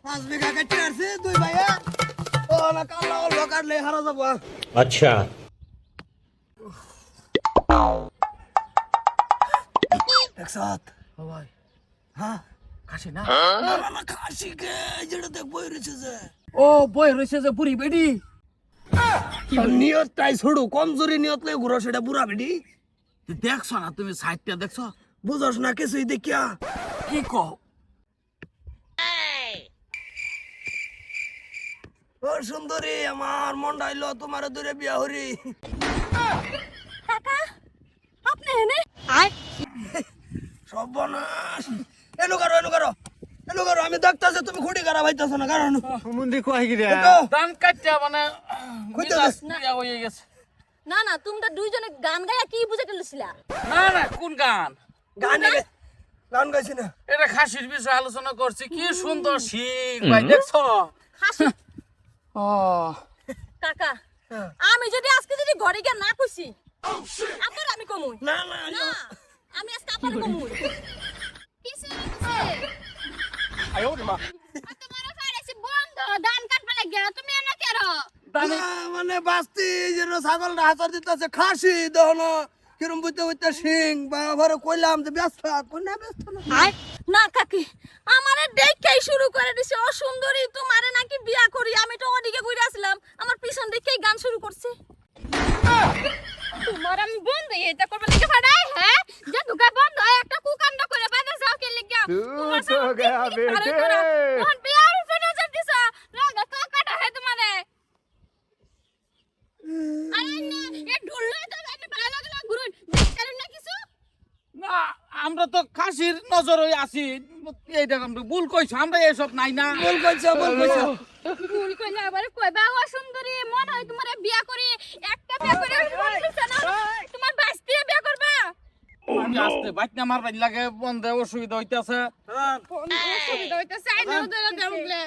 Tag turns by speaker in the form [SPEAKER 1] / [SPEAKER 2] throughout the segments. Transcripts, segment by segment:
[SPEAKER 1] 5 বিঘা কেটে আছে দুই ভাইয়া ও না কাল্লা অল্প কাটলে হারা যাবো
[SPEAKER 2] अच्छा
[SPEAKER 1] একসাথ
[SPEAKER 3] ও ভাই
[SPEAKER 1] হ্যাঁ
[SPEAKER 3] খাসি না
[SPEAKER 1] না না খাসি কে যেটা দেখ বই রয়েছে যে
[SPEAKER 3] ও বই রইছে যে বুড়ি বেডি
[SPEAKER 1] নিয়তটাই ছড়ু কমজোরি নিয়ত লই ঘুরো সেটা বুড়া বেডি
[SPEAKER 3] তুই দেখছো না তুমি সাইডটা দেখছো
[SPEAKER 1] বুঝস না কিছুই দেখিয়া
[SPEAKER 3] কি কও
[SPEAKER 1] ও সুন্দরী আমার মন ডাইলো তোমার দূরে বিয়া হরি
[SPEAKER 4] কাকা আপনি এনে আয়
[SPEAKER 1] সর্বনাশ এনো করো আমি দেখতাছি তুমি খুঁটি করা ভাইতাছো না কারণ
[SPEAKER 5] মুন্দি কয় গিরা
[SPEAKER 3] দান কাটটা মানে
[SPEAKER 1] কইতে
[SPEAKER 3] মিলাস
[SPEAKER 1] দেস
[SPEAKER 3] ইয়া হয়ে গেছে
[SPEAKER 4] না না তোমরা দুইজনে গান গায়া কি বুঝাতে লছিলা
[SPEAKER 3] না না কোন গান
[SPEAKER 1] গান গাইছি না
[SPEAKER 3] এটা খাসির বিষয়ে আলোচনা করছি কি সুন্দর শিখ ভাই দেখছো
[SPEAKER 4] হাসি
[SPEAKER 3] ও
[SPEAKER 4] কাকা
[SPEAKER 1] হ্যাঁ।
[SPEAKER 4] আমি আজকে যদি ঘরে গিয়া না কইছি আপনার আমি কমুই
[SPEAKER 1] না না
[SPEAKER 4] না আমি আজকে আপনার কমুই কিসে তোমার ফারেছে বন্ধ ধান কাটবা লাগিয়া তুমি এনে কেরো
[SPEAKER 3] দানি
[SPEAKER 1] মানে বাস্তি যেন ছাগলটা হাজার দিতেছে খাসি দহন কিরম বুঝতে সিং বা ঘরে কইলাম যে ব্যস্ত কোনা ব্যস্ত না
[SPEAKER 4] আয় না কাকি আমারে দেখাই শুরু করে দিছে ও সুন্দরী তোমারে নাকি বিয়া করি আমি তো ওদিকে কইরা আসলাম আমার পিছন দিকেই গান শুরু করছে তোমার আমি বন্ধ এটা করব লিখে ফাড়াই হ্যাঁ যে দুকা বন্ধ একটা কুকান্ড করে বাদে যাও কে লিখা তোমার
[SPEAKER 5] তো গয়া বেটে
[SPEAKER 4] কোন বিয়ার ফটো দিছ রাগা কাকাটা হে তোমারে আরে না এ ঢুললে তো আমি ভালো লাগলো গুরু দেখছেন না কিছু
[SPEAKER 3] না আমরা তো খাসির নজর হয়ে আছি এইটা আমরা ভুল কইছো আমরা এইসব নাই না
[SPEAKER 1] বল কইছো
[SPEAKER 4] ভুল কইলে আবার কইবা ও সুন্দরী মন হয় তোমারে বিয়া করি একটা বিয়া করে বলছিস না তোমার বাস্তিয়ে বিয়া করবা
[SPEAKER 3] আমি আসতে বাইক না মারবাই লাগে বন্ধে অসুবিধা হইতাছে
[SPEAKER 4] অসুবিধা হইতাছে আই না ধরে দেবলে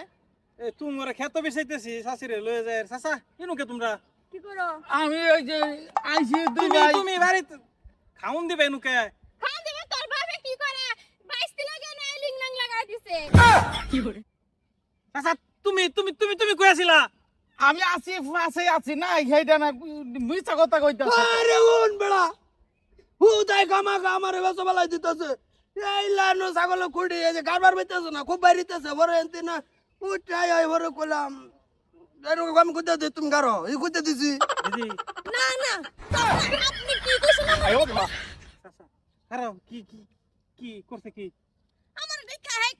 [SPEAKER 5] এ তোমরা খেত বেচাইতেছি শাশুড়ি লয়ে যায় চাচা কেনুকে তোমরা
[SPEAKER 4] কি করো
[SPEAKER 3] আমি ওই যে আইছি দুই
[SPEAKER 5] তুমি
[SPEAKER 3] ভাই
[SPEAKER 5] তুমি বাড়িতে খাউন দিবে নুকে
[SPEAKER 4] খান দেবে তোর বাবে কি করে বাস্তি লাগে না লিং লাং লাগাই দিছে
[SPEAKER 5] চাচা তুমি তুমি তুমি তুমি কইছিলা
[SPEAKER 3] আমি আছি ফাঁসে আছি না সেইটা না মিছা কথা কইতাছে
[SPEAKER 1] আরে ওন বেড়া হুদাই কামাকা আমারে বেসো বেলাই দিতেছে এই লানো ছাগল খুঁড়ি এই যে কারবার বাইতেছে না খুব বাইরিতেছে বড় এনতি না উঠাই আই বড় কইলাম এরকম আমি কইতে দিই তুমি গারো এই কইতে দিছি
[SPEAKER 5] দিদি
[SPEAKER 4] না না আপনি কি কইছেন
[SPEAKER 5] আয়ো বাবা চাচা কারো কি কি কি করতে কি
[SPEAKER 4] আমার দেখা হে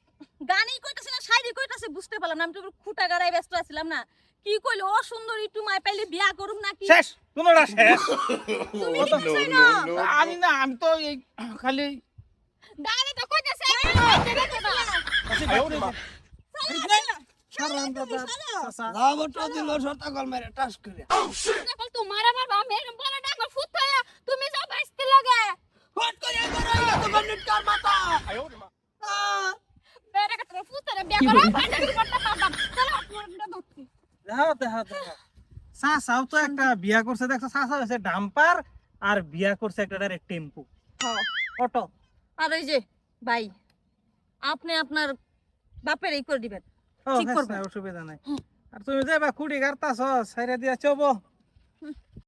[SPEAKER 4] গানই কইতাছে না শায়রি কইতাছে বুঝতে পারলাম না আমি তো খুঁটা গাড়াই ব্যস্ত আছিলাম না কি কইলো ও সুন্দরী তোমায় পাইলে বিয়া করুম নাকি
[SPEAKER 5] শেষ তোমরা শেষ
[SPEAKER 4] তুমি দেখছই না
[SPEAKER 3] আমি না আমি তো এই খালি
[SPEAKER 4] গানে তো কইতাছে
[SPEAKER 5] আয়ো বাবা
[SPEAKER 3] সারাম দাদা চাচা
[SPEAKER 1] রাবটা দিল সরতা কল মেরে টাস করে
[SPEAKER 4] দেখল তোমার আমার বাবা মেরম বড় ডাঙ্গর ফুট হইয়া তুমি যাও বাইস্তে লাগে
[SPEAKER 1] ফট করে করো এটা তো কমপ্লিট কর মাথা
[SPEAKER 5] আয়ো বাবা
[SPEAKER 4] বেরে কাছে ফুটরে বিয়া করা ভান্ডা করতে পারবা চলো আপনারা দৌড়ছি
[SPEAKER 5] দেখো চাচাও তো একটা বিয়া করছে দেখছো চাচা হচ্ছে ডাম্পার আর বিয়া করছে একটা ডাইরেক্ট টেম্পু
[SPEAKER 4] হ্যাঁ
[SPEAKER 5] অটো
[SPEAKER 4] আর এই যে ভাই আপনি আপনার বাপের এই করে দিবেন ঠিক করবে
[SPEAKER 5] অসুবিধা নাই আর তুমি যাবা কুড়ি গাড়তাছ সাইরা দিয়া চবো